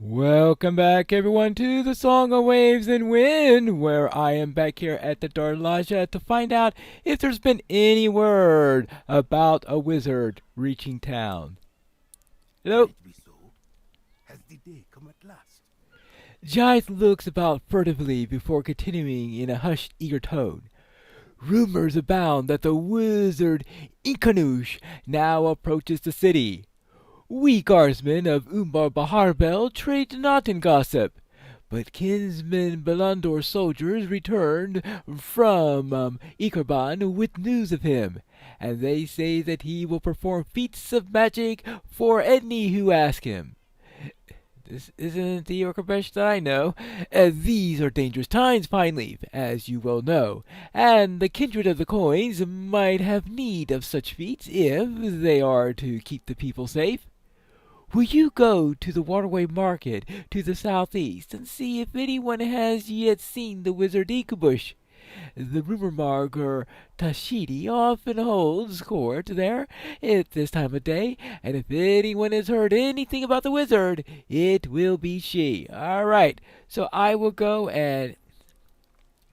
Welcome back, everyone, to the Song of Waves and Wind, where I am back here at the Darlaja to find out if there's been any word about a wizard reaching town. Can Hello? it be so? Has the day come at last? Giles looks about furtively before continuing in a hushed, eager tone. Rumors abound that the wizard inconspicuous now approaches the city. We guardsmen of Umbar Baharbel trade not in gossip, but kinsman Belandor's soldiers returned from Ikarban with news of him, and they say that he will perform feats of magic for any who ask him. This isn't the Orkabesh that I know. These are dangerous times, Pineleaf, as you well know, and the kindred of the coins might have need of such feats if they are to keep the people safe. Will you go to the waterway market to the southeast and see if anyone has yet seen the wizard Ikubush? The rumor monger Tashidi often holds court there at this time of day, and if anyone has heard anything about the wizard, it will be she. All right, so I will go and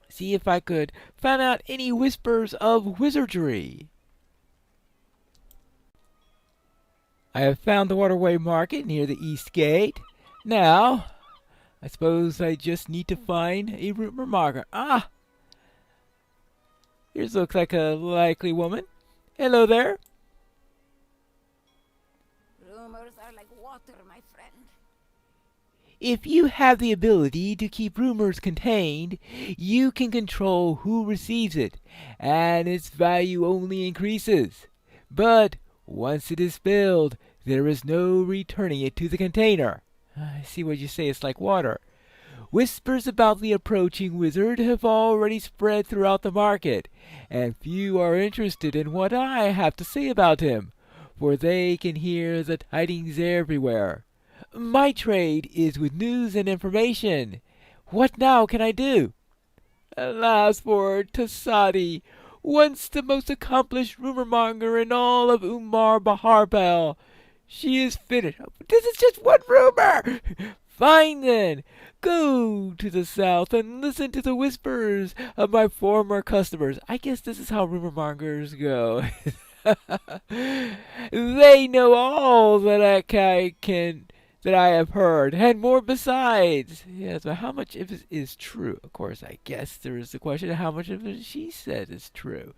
see if I could find out any whispers of wizardry. I have found the waterway market near the east gate. Now, I suppose I just need to find a rumor monger. Ah, here's looks like a likely woman. Hello there. Rumors are like water, my friend. If you have the ability to keep rumors contained, you can control who receives it, and its value only increases. But once it is spilled, there is no returning it to the container. I see what you say, it's like water. Whispers about the approaching wizard have already spread throughout the market, and few are interested in what I have to say about him, for they can hear the tidings everywhere. My trade is with news and information. What now can I do? Alas for Tasadi, once the most accomplished rumor-monger in all of Umar Baharbel. She is finished. This is just one rumor! Fine then. Go to the south and listen to the whispers of my former customers. I guess this is how rumor mongers go. They know all that I have heard, and more besides. Yes, but how much of it is true? Of course, I guess there is the question of how much of it she said is true.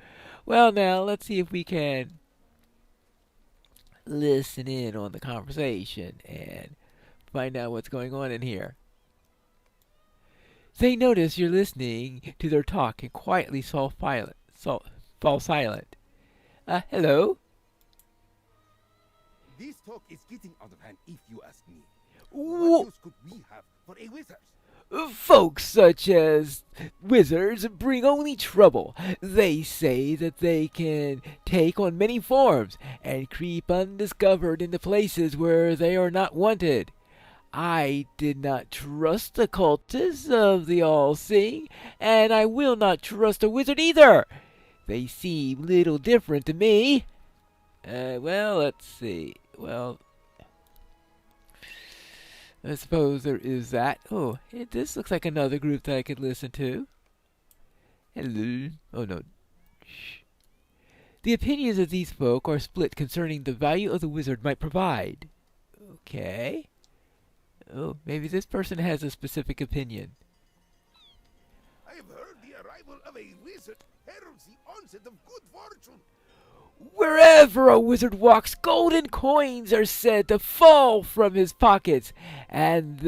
Well, now, let's see if we can listen in on the conversation and find out what's going on in here. They notice you're listening to their talk and quietly fall silent. Hello? This talk is getting out of hand, if you ask me. Wh- What use could we have for a wizard? Folks such as wizards bring only trouble. They say that they can take on many forms and creep undiscovered into places where they are not wanted. I did not trust the cultists of the All-Seeing, and I will not trust a wizard either. They seem little different to me. Well, let's see. Well, I suppose there is that. Oh, this looks like another group that I could listen to. Hello. Oh, no. Shh. The opinions of these folk are split concerning the value of the wizard might provide. Okay. Oh, maybe this person has a specific opinion. I have heard the arrival of a wizard heralds the onset of good fortune. Wherever a wizard walks, golden coins are said to fall from his pockets, and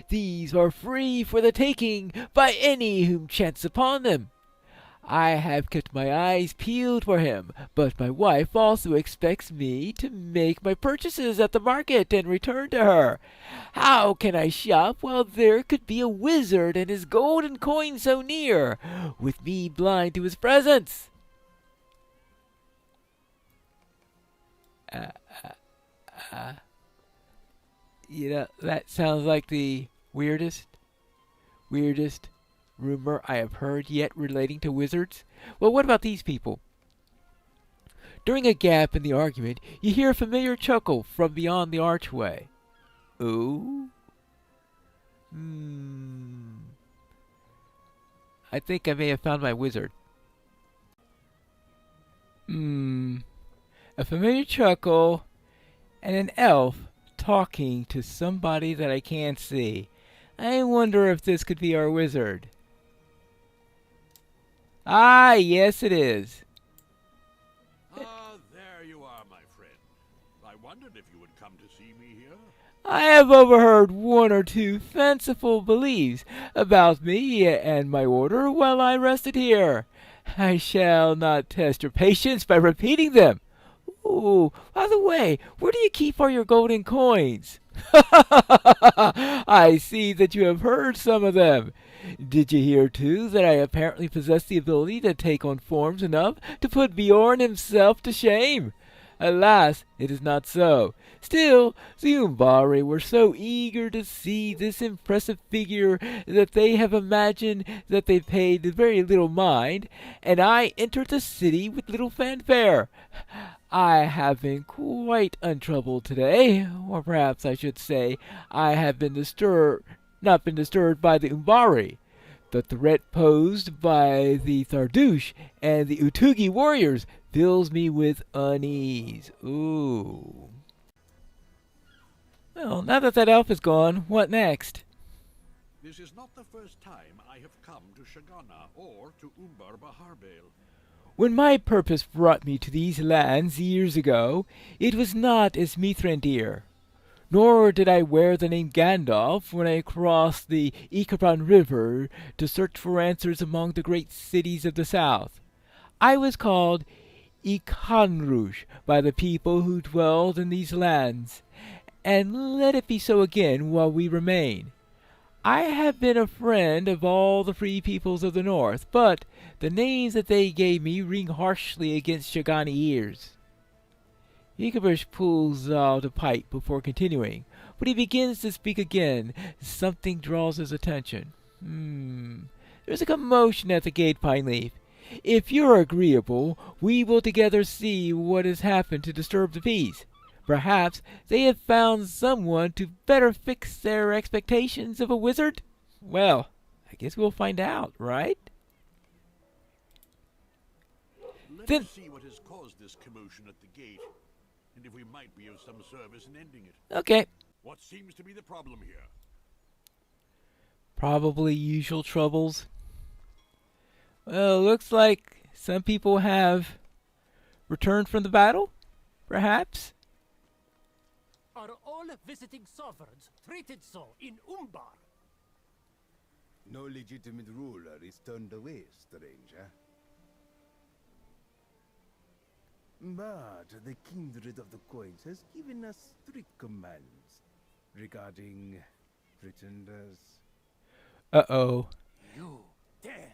these are free for the taking by any whom chance upon them. I have kept my eyes peeled for him, but my wife also expects me to make my purchases at the market and return to her. How can I shop while there could be a wizard and his golden coin so near, with me blind to his presence? That sounds like the weirdest rumor I have heard yet relating to wizards. Well, what about these people? During a gap in the argument, you hear a familiar chuckle from beyond the archway. Oh? I think I may have found my wizard. A familiar chuckle and an elf talking to somebody that I can't see. I wonder if this could be our wizard. Ah, yes it is. Ah, there you are, my friend. I wondered if you would come to see me here. I have overheard one or two fanciful beliefs about me and my order while I rested here. I shall not test your patience by repeating them. Oh, by the way, where do you keep all your golden coins? I see that you have heard some of them. Did you hear, too, that I apparently possess the ability to take on forms enough to put Bjorn himself to shame? Alas, it is not so. Still, the Umbari were so eager to see this impressive figure that they have imagined that they paid very little mind, and I entered the city with little fanfare. I have been quite untroubled today, or perhaps I should say I have not been disturbed by the Umbari. The threat posed by the Thardush and the Utugi warriors fills me with unease. Ooh. Well, now that that elf is gone, what next? This is not the first time I have come to Shagana or to Umbar Baharbale. When my purpose brought me to these lands years ago, it was not as Mithrandir. Nor did I wear the name Gandalf when I crossed the Ikabran River to search for answers among the great cities of the south. I was called Ikanrush by the people who dwelled in these lands, and let it be so again while we remain. I have been a friend of all the free peoples of the north, but the names that they gave me ring harshly against Shagani ears. Ikabrish pulls out a pipe before continuing, but he begins to speak again. Something draws his attention. There's a commotion at the gate, Pine Leaf. If you're agreeable, we will together see what has happened to disturb the peace. Perhaps they have found someone to better fix their expectations of a wizard? Well, I guess we'll find out, right? Let us see what has caused this commotion at the gate, and if we might be of some service in ending it. Okay. What seems to be the problem here? Probably usual troubles. Well, looks like some people have returned from the battle, perhaps. Are all visiting sovereigns treated so in Umbar? No legitimate ruler is turned away, stranger. But the kindred of the coins has given us strict commands regarding pretenders. Uh-oh. You dare!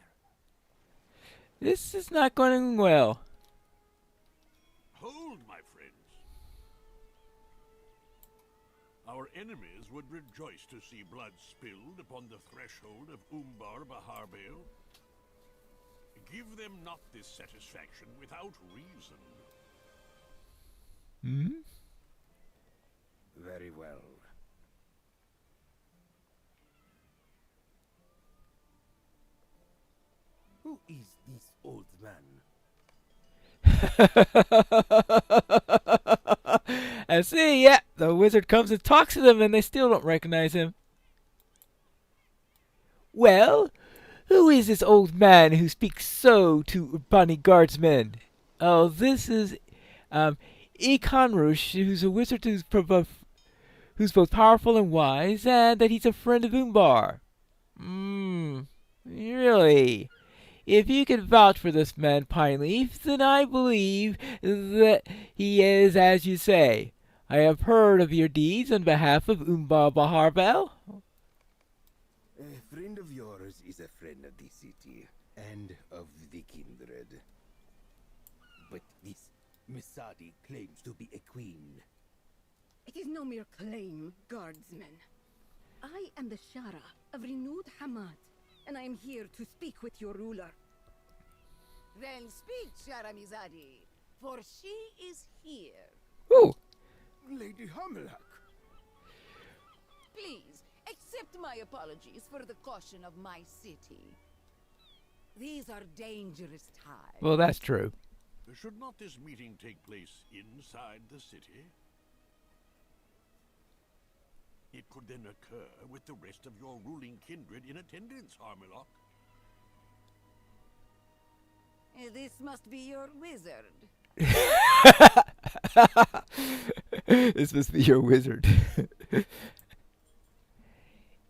This is not going well. Hold, my friends. Our enemies would rejoice to see blood spilled upon the threshold of Umbar Baharbale. Give them not this satisfaction without reason. Very well. Who is this old man? I see, yeah, the wizard comes and talks to them and they still don't recognize him. Well, who is this old man who speaks so to Urbani guardsmen? Oh, this is Ikanrush, who's a wizard who's both powerful and wise, and that he's a friend of Umbar. Really? If you can vouch for this man, Pineleaf, then I believe that he is as you say. I have heard of your deeds on behalf of Umbar Baharbel. A friend of yours is a friend of the city and of the kindred. But this Misadi claims to be a queen. It is no mere claim, guardsmen. I am the Shara of renewed Hamad, and I am here to speak with your ruler. Then speak, Sharamizadi, for she is here. Ooh. Lady Hamelhak. Please, accept My apologies for the caution of my city. These are dangerous times. Well, that's true. Should not this meeting take place inside the city? It could then occur with the rest of your ruling kindred in attendance, Harmelock. This must be your wizard. This must be your wizard.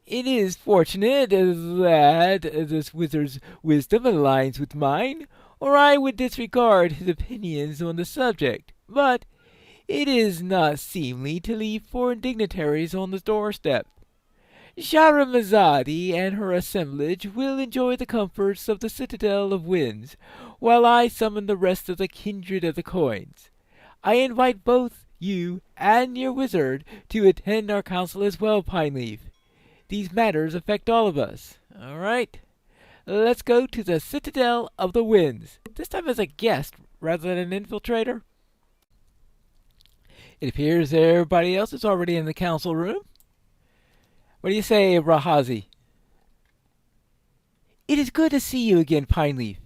It is fortunate that this wizard's wisdom aligns with mine, or I would disregard his opinions on the subject. But it is not seemly to leave foreign dignitaries on the doorstep. Shahrazadi and her assemblage will enjoy the comforts of the Citadel of Winds, while I summon the rest of the kindred of the coins. I invite both you and your wizard to attend our council as well, Pineleaf. These matters affect all of us. All right? Let's go to the Citadel of the Winds, this time as a guest rather than an infiltrator. It appears everybody else is already in the council room. What do you say, Rahazi? It is good to see you again, Pineleaf.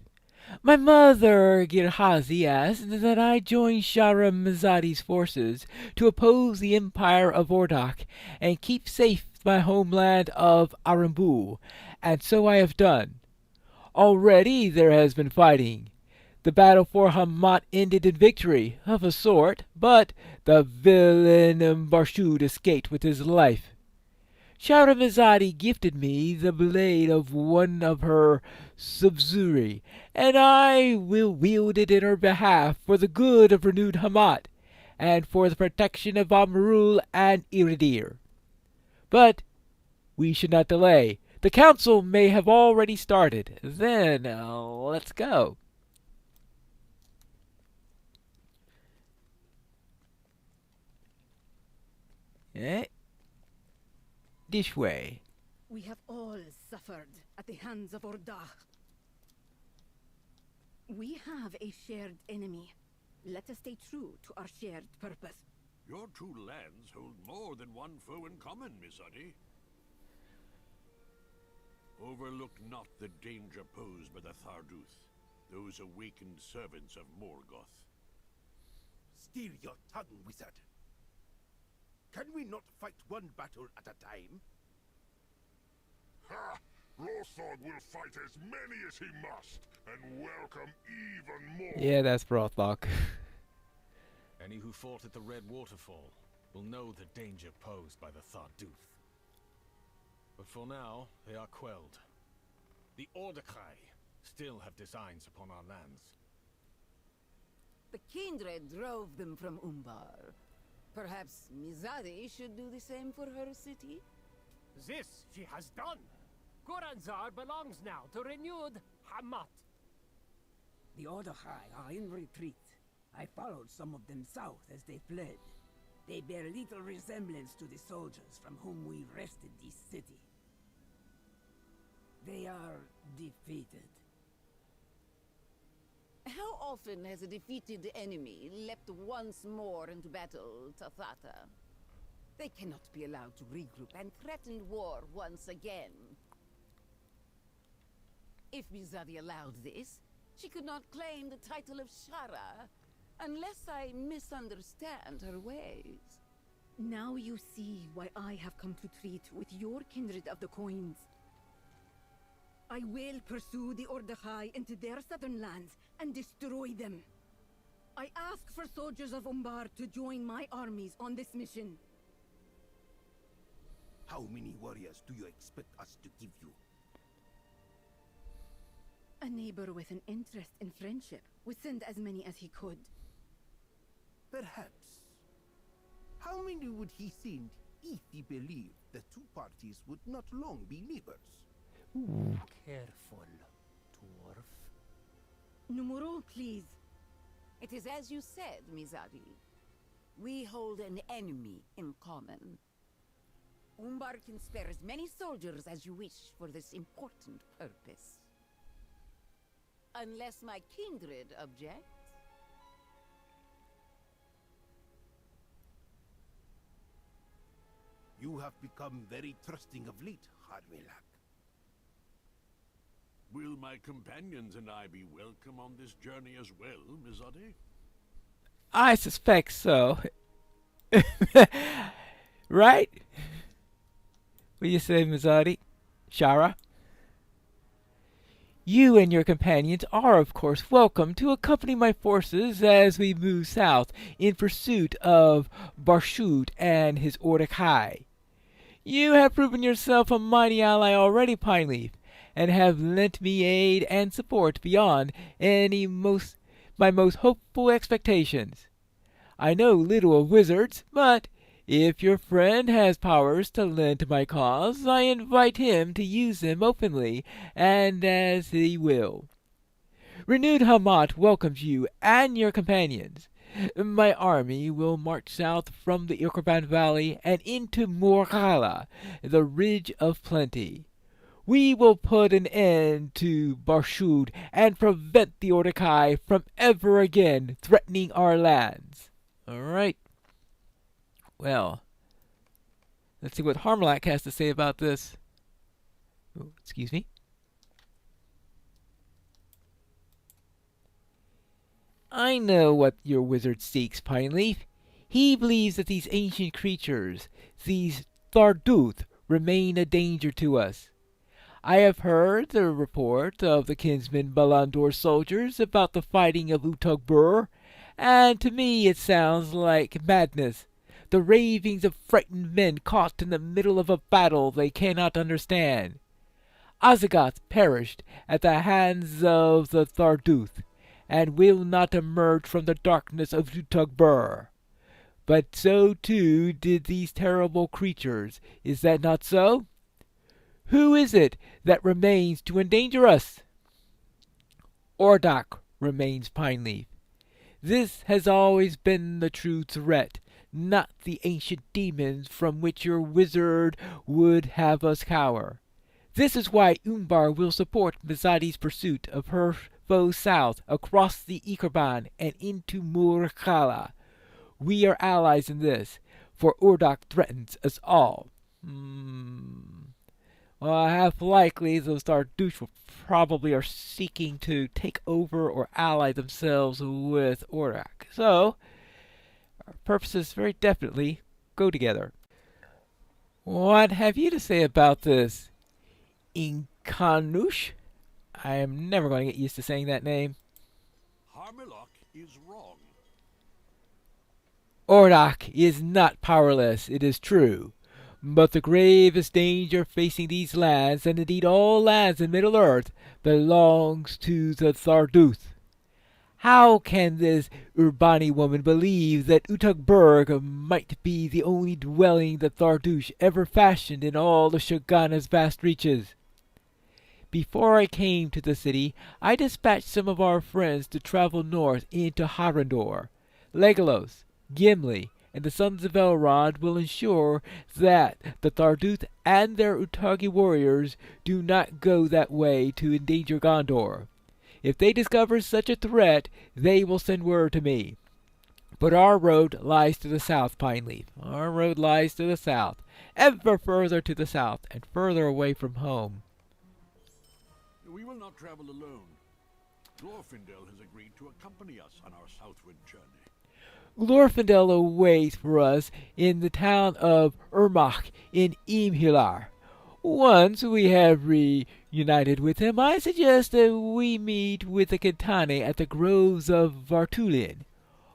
My mother, Girhazi, asked that I join Shahrazadi's forces to oppose the Empire of Ordok and keep safe my homeland of Arambu, and so I have done. Already there has been fighting. The battle for Hamat ended in victory, of a sort, but the villain Barshud escaped with his life. Shahrazadi gifted me the blade of one of her subzuri, and I will wield it in her behalf for the good of renewed Hamat, and for the protection of Amrul and Iridir. But we should not delay. The council may have already started. Then, let's go. This way. We have all suffered at the hands of Ordach. We have a shared enemy. Let us stay true to our shared purpose. Your two lands hold more than one foe in common, Mizadi. Overlook not the danger posed by the Tharduth, those awakened servants of Morgoth. Steal your tongue, wizard. Can we not fight one battle at a time? Ha! Lothog will fight as many as he must, and welcome even more. Yeah, that's Brothlock. Any who fought at the Red Waterfall will know the danger posed by the Tharduth. But for now, they are quelled. The Ordekai still have designs upon our lands. The kindred drove them from Umbar. Perhaps Mizadi should do the same for her city? This she has done. Goranzar belongs now to renewed Hamat. The Ordachai are in retreat. I followed some of them south as they fled. They bear little resemblance to the soldiers from whom we wrested this city. They are defeated. How often has a defeated enemy leapt once more into battle, Tathata? They cannot be allowed to regroup and threaten war once again. If Mizadi allowed this, she could not claim the title of Shara, unless I misunderstand her ways. Now you see why I have come to treat with your kindred of the coins. I will pursue the Ordachai into their southern lands and destroy them. I ask for soldiers of Umbar to join my armies on this mission. How many warriors do you expect us to give you? A neighbor with an interest in friendship would send as many as he could. Perhaps. How many would he send if he believed the two parties would not long be neighbors? Careful, dwarf. Numero, please. It is as you said, Mizadi. We hold an enemy in common. Umbar can spare as many soldiers as you wish for this important purpose. Unless my kindred objects. You have become very trusting of late, Harmelak. Will my companions and I be welcome on this journey as well, Mizade? I suspect so. Right? What do you say, Mizadi? Shara? You and your companions are, of course, welcome to accompany my forces as we move south in pursuit of Barshut and his Ordekai. You have proven yourself a mighty ally already, Pineleaf, and have lent me aid and support beyond my most hopeful expectations. I know little of wizards, but if your friend has powers to lend to my cause, I invite him to use them openly and as he will. Renewed Hamat welcomes you and your companions. My army will march south from the Irkoban Valley and into Morgala, the Ridge of Plenty. We will put an end to Barshud and prevent the Ordekai from ever again threatening our lands. All right. Well, let's see what Harmelak has to say about this. Oh, excuse me. I know what your wizard seeks, Pineleaf. He believes that these ancient creatures, these Tharduth, remain a danger to us. I have heard the report of the kinsman Balandor soldiers about the fighting of Utug-Bur, and to me it sounds like madness. The ravings of frightened men caught in the middle of a battle they cannot understand. Azagoth perished at the hands of the Tharduth, and will not emerge from the darkness of Utug-Bur. But so too did these terrible creatures. Is that not so? Who is it that remains to endanger us? Ordok, remains Pineleaf. This has always been the true threat, not the ancient demons from which your wizard would have us cower. This is why Umbar will support Mizadi's pursuit of her foe south across the Ikerban and into Murkala. We are allies in this, for Ordok threatens us all. Well, half likely those Thardush probably are seeking to take over or ally themselves with Ordok. So, our purposes very definitely go together. What have you to say about this, Inkanush? I am never going to get used to saying that name. Harmelok is wrong. Ordok is not powerless, it is true. But the gravest danger facing these lands, and indeed all lands in Middle-earth, belongs to the Tharduth. How can this Urbani woman believe that Utug-Bur might be the only dwelling the Thardush ever fashioned in all of Shogana's vast reaches? Before I came to the city, I dispatched some of our friends to travel north into Harandor. Legolas, Gimli, and the sons of Elrond will ensure that the Tharduth and their Utagi warriors do not go that way to endanger Gondor. If they discover such a threat, they will send word to me. But our road lies to the south, Pineleaf. Our road lies to the south, ever further to the south, and further away from home. We will not travel alone. Glorfindel has agreed to accompany us on our southward journey. Glorfindel awaits for us in the town of Urmach in Imhilar. Once we have reunited with him, I suggest that we meet with the Kentane at the groves of Vartulin.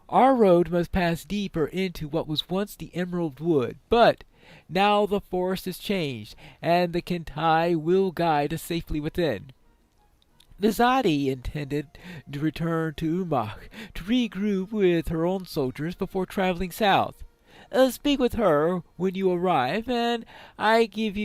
Our road must pass deeper into what was once the Emerald Wood, but now the forest has changed, and the Kentai will guide us safely within. Mizadi intended to return to Umach to regroup with her own soldiers before traveling south. Speak with her when you arrive, and I give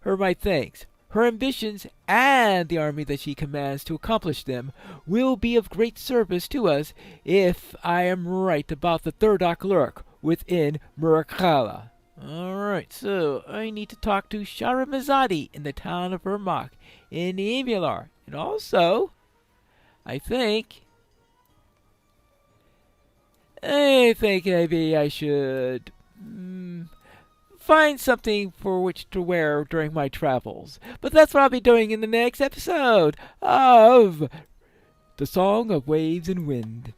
her my thanks. Her ambitions and the army that she commands to accomplish them will be of great service to us if I am right about the Thurdok lurk within Murakala. Alright, so I need to talk to Shara Mizadi in the town of Urmach in Emular. And also, I think maybe I should find something for which to wear during my travels. But that's what I'll be doing in the next episode of The Song of Waves and Wind.